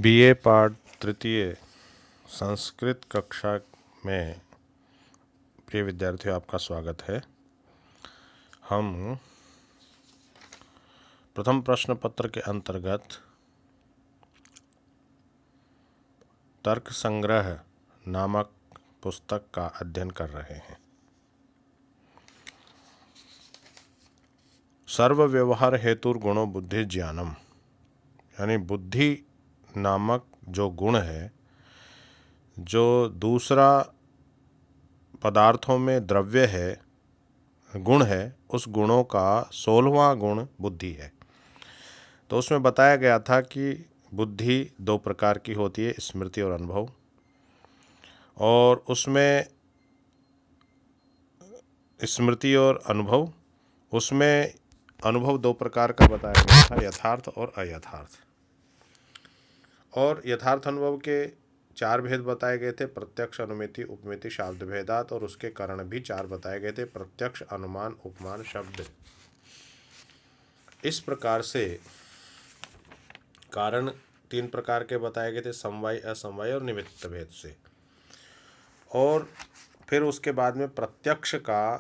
BA पाठ तृतीय संस्कृत कक्षा में प्रिय विद्यार्थियों, आपका स्वागत है। हम प्रथम प्रश्न पत्र के अंतर्गत तर्क संग्रह नामक पुस्तक का अध्ययन कर रहे हैं। सर्व व्यवहार हेतु गुणों बुद्धि ज्ञानम, यानी बुद्धि नामक जो गुण है, जो दूसरा पदार्थों में द्रव्य है, गुण है, उस गुणों का 16वां गुण बुद्धि है। तो उसमें बताया गया था कि बुद्धि दो प्रकार की होती है, स्मृति और अनुभव। और उसमें स्मृति और अनुभव, उसमें अनुभव दो प्रकार का बताया गया था, यथार्थ और अयथार्थ। और यथार्थ अनुभव के 4 भेद बताए गए थे, प्रत्यक्ष, अनुमिति, उपमिति, शाब्द भेदात। और उसके कारण भी 4 बताए गए थे, प्रत्यक्ष, अनुमान, उपमान, शब्द। इस प्रकार से कारण 3 प्रकार के बताए गए थे, समवाय, असमवाय और निमित्त भेद से। और फिर उसके बाद में प्रत्यक्ष का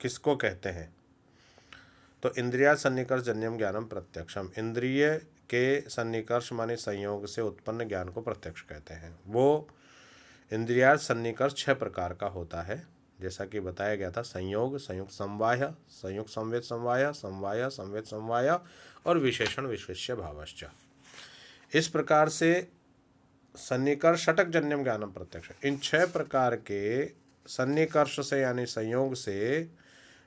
किसको कहते हैं, तो इंद्रिया सन्निकर्ष जन्यम ज्ञानम प्रत्यक्षम। इंद्रिय के सन्निकर्ष माने संयोग से उत्पन्न ज्ञान को प्रत्यक्ष कहते हैं। वो इंद्रिया सन्निकर्ष 6 प्रकार का होता है, जैसा कि बताया गया था, संयोग, संयुक्त समवाय, संयुक्त संवेद समवाय, समवाय, संवेद समवाय और विशेषण विशेष्य भावश्च। इस प्रकार से सन्निकर्ष षटक जन्यम ज्ञानम प्रत्यक्ष, इन 6 प्रकार के सन्निकर्ष से यानी संयोग से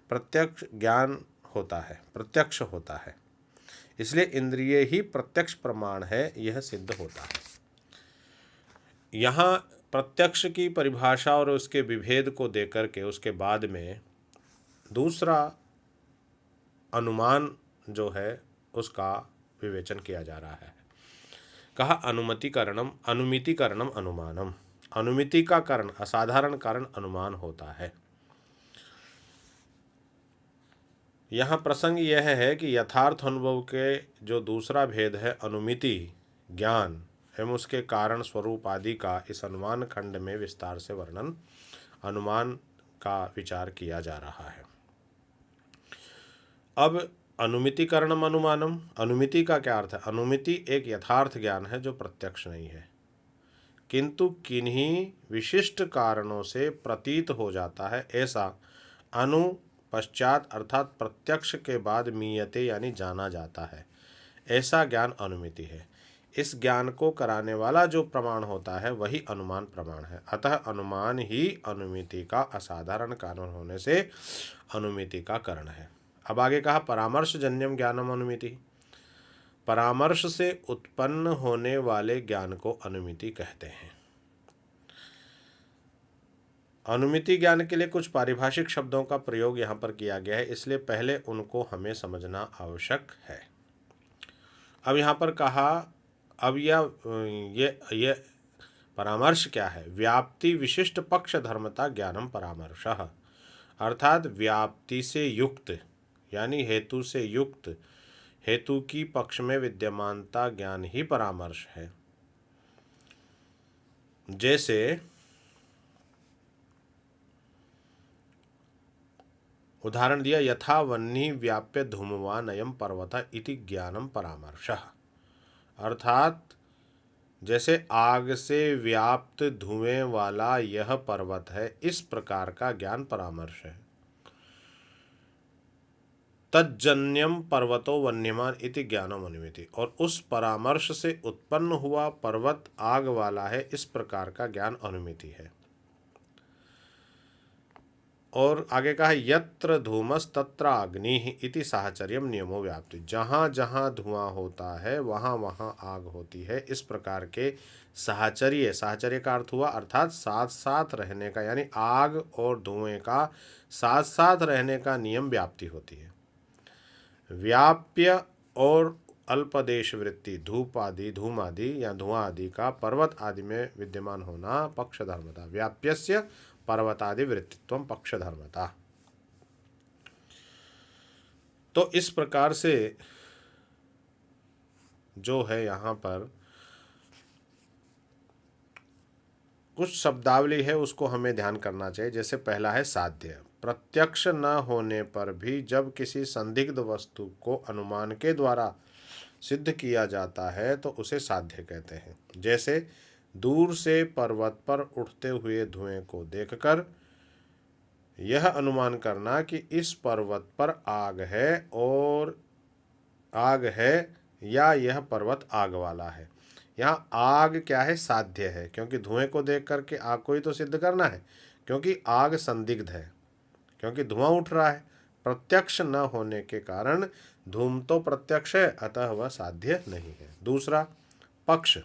प्रत्यक्ष ज्ञान होता है, प्रत्यक्ष होता है। इसलिए इंद्रिय ही प्रत्यक्ष प्रमाण है, यह सिद्ध होता है। यहाँ प्रत्यक्ष की परिभाषा और उसके विभेद को देकर के उसके बाद में दूसरा अनुमान जो है उसका विवेचन किया जा रहा है। कहा अनुमितिकरणम, अनुमितिकरणम अनुमानम। अनुमिति का कारण, असाधारण कारण अनुमान होता है। यहाँ प्रसंग यह है कि यथार्थ अनुभव के जो दूसरा भेद है, अनुमिति ज्ञान एवं उसके कारण स्वरूप आदि का इस अनुमान खंड में विस्तार से वर्णन, अनुमान का विचार किया जा रहा है। अब अनुमितिकरणम अनुमानम, अनुमिति का क्या अर्थ है? अनुमिति एक यथार्थ ज्ञान है जो प्रत्यक्ष नहीं है, किंतु किन्हीं विशिष्ट कारणों से प्रतीत हो जाता है, ऐसा अनु पश्चात अर्थात प्रत्यक्ष के बाद मीयते यानी जाना जाता है, ऐसा ज्ञान अनुमिति है। इस ज्ञान को कराने वाला जो प्रमाण होता है वही अनुमान प्रमाण है। अतः अनुमान ही अनुमिति का असाधारण कारण होने से अनुमिति का कारण है। अब आगे कहा परामर्श जन्यम ज्ञानम अनुमिति। परामर्श से उत्पन्न होने वाले ज्ञान को अनुमिति कहते हैं। अनुमिति ज्ञान के लिए कुछ पारिभाषिक शब्दों का प्रयोग यहाँ पर किया गया है, इसलिए पहले उनको हमें समझना आवश्यक है। अब यहाँ पर कहा, अब ये परामर्श क्या है? व्याप्ति विशिष्ट पक्ष धर्मता ज्ञानम परामर्श, अर्थात व्याप्ति से युक्त यानी हेतु से युक्त, हेतु की पक्ष में विद्यमानता ज्ञान ही परामर्श है। जैसे उदाहरण दिया, यथा वह्नि व्याप्य धूमवान अयम पर्वत इति ज्ञानम परामर्शः, अर्थात जैसे आग से व्याप्त धुएं वाला यह पर्वत है, इस प्रकार का ज्ञान परामर्श है। तज्जन्यम पर्वतो वन्यमान इति ज्ञानम अनुमिति, और उस परामर्श से उत्पन्न हुआ पर्वत आग वाला है, इस प्रकार का ज्ञान अनुमिति है। और आगे कहा यत्र धूमस तत्र अग्नि इति साहचर्यम नियमो व्याप्ति, जहाँ जहाँ धुआं होता है वहाँ वहाँ आग होती है, इस प्रकार के साहचर्य, साहचर्य का अर्थ हुआ अर्थात साथ साथ रहने का, यानी आग और धुएं का साथ साथ रहने का नियम व्याप्ति होती है। व्याप्य और अल्पदेश वृत्ति, धूप आदि, धूम आदि या धुआं आदि का पर्वत आदि में विद्यमान होना पक्ष धर्मता। व्याप्यस्य पर्वतादि वृत्तित्व पक्ष धर्मता। तो इस प्रकार से जो है यहाँ पर कुछ शब्दावली है उसको हमें ध्यान करना चाहिए। जैसे पहला है साध्य। प्रत्यक्ष न होने पर भी जब किसी संदिग्ध वस्तु को अनुमान के द्वारा सिद्ध किया जाता है तो उसे साध्य कहते हैं। जैसे दूर से पर्वत पर उठते हुए धुएं को देखकर यह अनुमान करना कि इस पर्वत पर आग है या यह पर्वत आग वाला है। यहाँ आग क्या है? साध्य है, क्योंकि धुएं को देख करके आग को ही तो सिद्ध करना है, क्योंकि आग संदिग्ध है, क्योंकि धुआं उठ रहा है। प्रत्यक्ष न होने के कारण धूम तो प्रत्यक्ष है, अतः वह साध्य नहीं है। दूसरा पक्ष।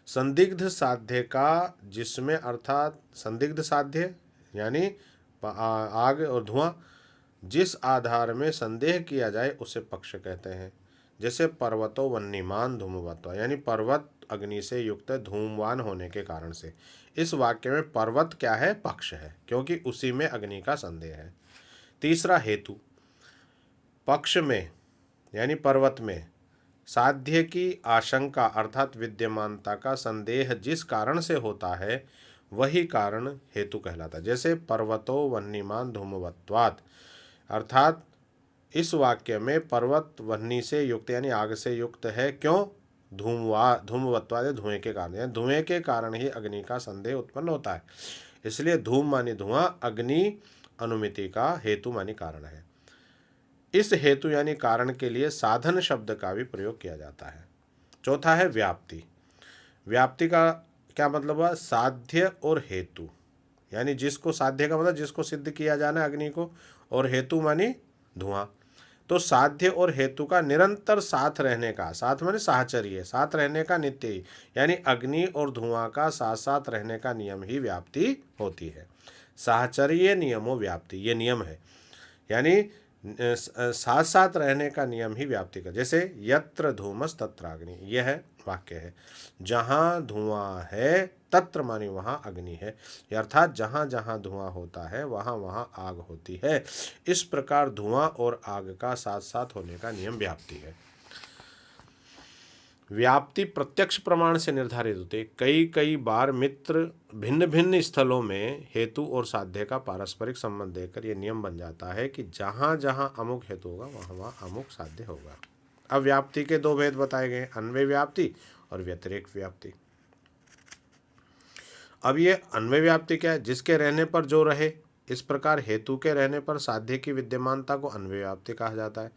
संदिग्ध साध्य का जिसमें, अर्थात संदिग्ध साध्य यानी आग और धुआं, जिस आधार में संदेह किया जाए उसे पक्ष कहते हैं। जैसे पर्वतो वह्निमान धूमवत्वा, यानी पर्वत अग्नि से युक्त धूमवान होने के कारण से। इस वाक्य में पर्वत क्या है? पक्ष है, क्योंकि उसी में अग्नि का संदेह है। तीसरा हेतु। पक्ष में यानी पर्वत में साध्य की आशंका अर्थात विद्यमानता का संदेह जिस कारण से होता है वही कारण हेतु कहलाता है। जैसे पर्वतो वह्निमान धूमवत्वात्, अर्थात इस वाक्य में पर्वत वह्नि से युक्त यानी आग से युक्त है। क्यों? धूमवत्वाद धुएं के कारण, यानी धुएं के कारण ही अग्नि का संदेह उत्पन्न होता है। इसलिए धूम मानी धुआं, अग्नि अनुमिति का हेतु मानी कारण है। इस हेतु यानी कारण के लिए साधन शब्द का भी प्रयोग किया जाता है। चौथा है व्याप्ति। व्याप्ति का क्या मतलब हुआ? साध्य और हेतु, यानी जिसको, साध्य का मतलब जिसको सिद्ध किया जाना है अग्नि को, और हेतु मानी धुआं। तो साध्य और हेतु का निरंतर साथ रहने का, साथ माने साहचर्य, साथ रहने का नित्य ही, यानी अग्नि और धुआं का साथ साथ रहने का नियम ही व्याप्ति होती है। साहचर्य नियमो व्याप्ति, ये नियम है, यानी साथ साथ रहने का नियम ही व्याप्ति का। जैसे यत्र धूमस तत्र अग्नि, यह वाक्य है। जहाँ धुआं है तत्र मानी वहाँ अग्नि है, अर्थात जहाँ जहाँ धुआं होता है वहाँ वहाँ आग होती है। इस प्रकार धुआं और आग का साथ साथ होने का नियम व्याप्ति है। व्याप्ति प्रत्यक्ष प्रमाण से निर्धारित होती है। कई बार मित्र भिन्न भिन्न स्थलों में हेतु और साध्य का पारस्परिक संबंध देकर यह नियम बन जाता है कि जहाँ जहाँ अमुक हेतु होगा वहाँ वहाँ अमुक साध्य होगा। अब व्याप्ति के दो भेद बताए गए, अन्वय व्याप्ति और व्यतिरेक व्याप्ति। अब ये अन्वय व्याप्ति क्या है? जिसके रहने पर जो रहे। इस प्रकार हेतु के रहने पर साध्य की विद्यमानता को अन्वय व्याप्ति कहा जाता है।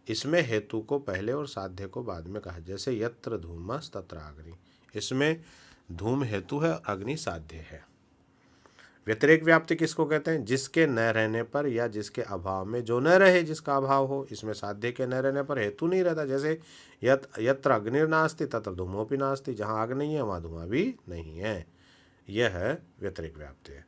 इसमें हेतु को पहले और साध्य को बाद में कहा। जैसे यत्र धूमस तत्र अग्नि, इसमें धूम हेतु है, अग्नि साध्य है। व्यतिरेक व्याप्ति किसको कहते हैं? जिसके न रहने पर या जिसके अभाव में जो न रहे, जिसका अभाव हो। इसमें साध्य के न रहने पर हेतु नहीं रहता। जैसे यत्र अग्निर्नास्ति तत्र धूमोपि नास्ति, जहाँ आग नहीं है वहाँ धुआं भी नहीं है। यह है व्यतिरेक व्याप्ति है।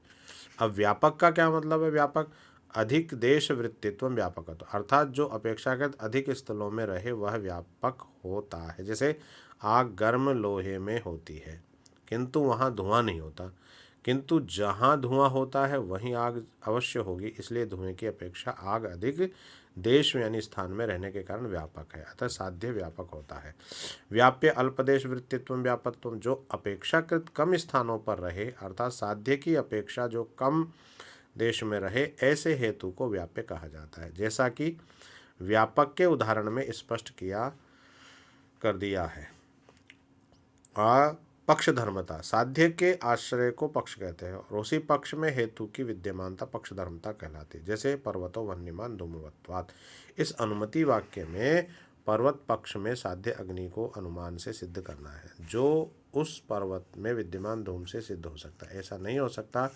अब व्यापक का क्या मतलब है? व्यापक अधिक देश वृत्तित्व व्यापकत्व, अर्थात जो अपेक्षाकृत अधिक स्थलों में रहे वह व्यापक होता है। जैसे आग गर्म लोहे में होती है किंतु वहाँ धुआं नहीं होता, किंतु जहाँ धुआं होता है वहीं आग अवश्य होगी, इसलिए धुएं की अपेक्षा आग अधिक देश यानी स्थान में रहने के कारण व्यापक है, अतः साध्य व्यापक होता है। व्याप्य अल्पदेश वृत्तित्व व्यापकत्व, जो अपेक्षाकृत कम स्थानों पर रहे, अर्थात साध्य की अपेक्षा जो कम देश में रहे, ऐसे हेतु को व्याप्य कहा जाता है। जैसा कि व्यापक के उदाहरण में स्पष्ट किया कर दिया है। पक्ष धर्मता, साध्य के आश्रय को पक्ष कहते हैं और उसी पक्ष में हेतु की विद्यमानता पक्ष धर्मता कहलाती है। जैसे पर्वतो वह्निमान धूमवत्वात्, इस अनुमति वाक्य में पर्वत पक्ष में साध्य अग्नि को अनुमान से सिद्ध करना है, जो उस पर्वत में विद्यमान धूम से सिद्ध हो सकता है। ऐसा नहीं हो सकता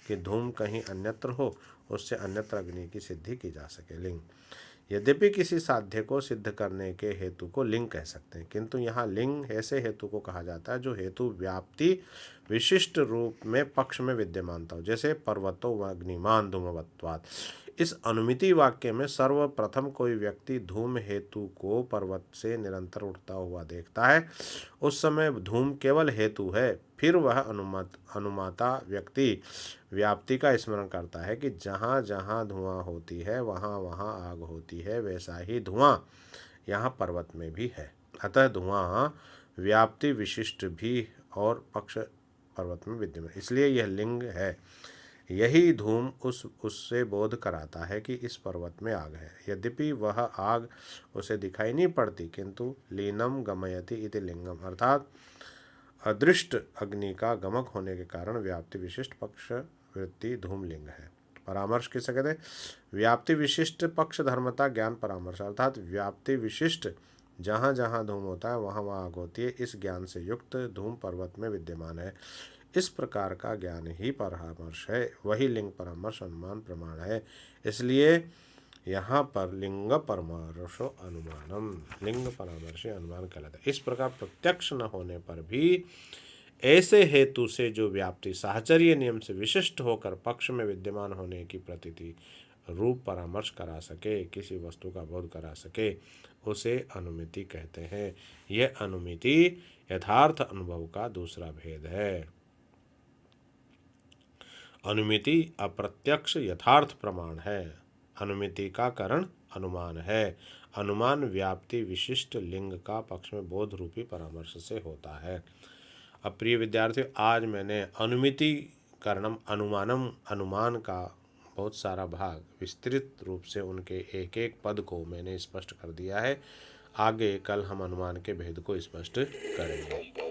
कि धूम कहीं अन्यत्र हो, उससे अन्यत्र अग्नि की सिद्धि की जा सके। लिंग, यद्यपि किसी साध्य को सिद्ध करने के हेतु को लिंग कह सकते हैं, किंतु यहाँ लिंग ऐसे हेतु को कहा जाता है जो हेतु व्याप्ति विशिष्ट रूप में पक्ष में विद्यमानता हो। जैसे पर्वतो अग्निमान धूमवत्वात्, इस अनुमिति वाक्य में सर्वप्रथम कोई व्यक्ति धूम हेतु को पर्वत से निरंतर उठता हुआ देखता है, उस समय धूम केवल हेतु है। फिर वह अनुमाता व्यक्ति व्याप्ति का स्मरण करता है कि जहाँ जहाँ धुआं होती है वहाँ वहाँ आग होती है, वैसा ही धुआं यहाँ पर्वत में भी है। अतः धुआं व्याप्ति विशिष्ट भी और पक्ष पर्वत में विद्यमान, इसलिए यह लिंग है। यही धूम उससे बोध कराता है कि इस पर्वत में आग है। यद्यपि वह आग उसे दिखाई नहीं पड़ती, किंतु लीनम गमयति इति लिंगम, अर्थात अदृष्ट अग्नि का गमक होने के कारण व्याप्ति विशिष्ट पक्ष वृत्ति धूमलिंग है। परामर्श किसे कहते हैं? व्याप्ति विशिष्ट पक्ष धर्मता ज्ञान परामर्श, अर्थात व्याप्ति विशिष्ट जहाँ जहाँ धूम होता है वहाँ वहाँ आग होती है, इस ज्ञान से युक्त धूम पर्वत में विद्यमान है। इस प्रकार का ज्ञान ही परामर्श है, वही लिंग परामर्श अनुमान प्रमाण है। इसलिए यहाँ पर लिंग परामर्शो अनुमानम, लिंग परामर्शी अनुमान कहलाता है। इस प्रकार प्रत्यक्ष न होने पर भी ऐसे हेतु से जो व्याप्ति साहचर्य नियम से विशिष्ट होकर पक्ष में विद्यमान होने की प्रतीति रूप परामर्श करा सके, किसी वस्तु का बोध करा सके, उसे अनुमिति कहते हैं। यह अनुमिति यथार्थ अनुभव का दूसरा भेद है। अनुमिति अप्रत्यक्ष यथार्थ प्रमाण है। अनुमिति का कारण अनुमान है। अनुमान व्याप्ति विशिष्ट लिंग का पक्ष में बोध रूपी परामर्श से होता है। अब प्रिय विद्यार्थियों, आज मैंने अनुमिति कारणम अनुमानम अनुमान का बहुत सारा भाग विस्तृत रूप से उनके एक एक पद को मैंने स्पष्ट कर दिया है। आगे कल हम अनुमान के भेद को स्पष्ट करेंगे।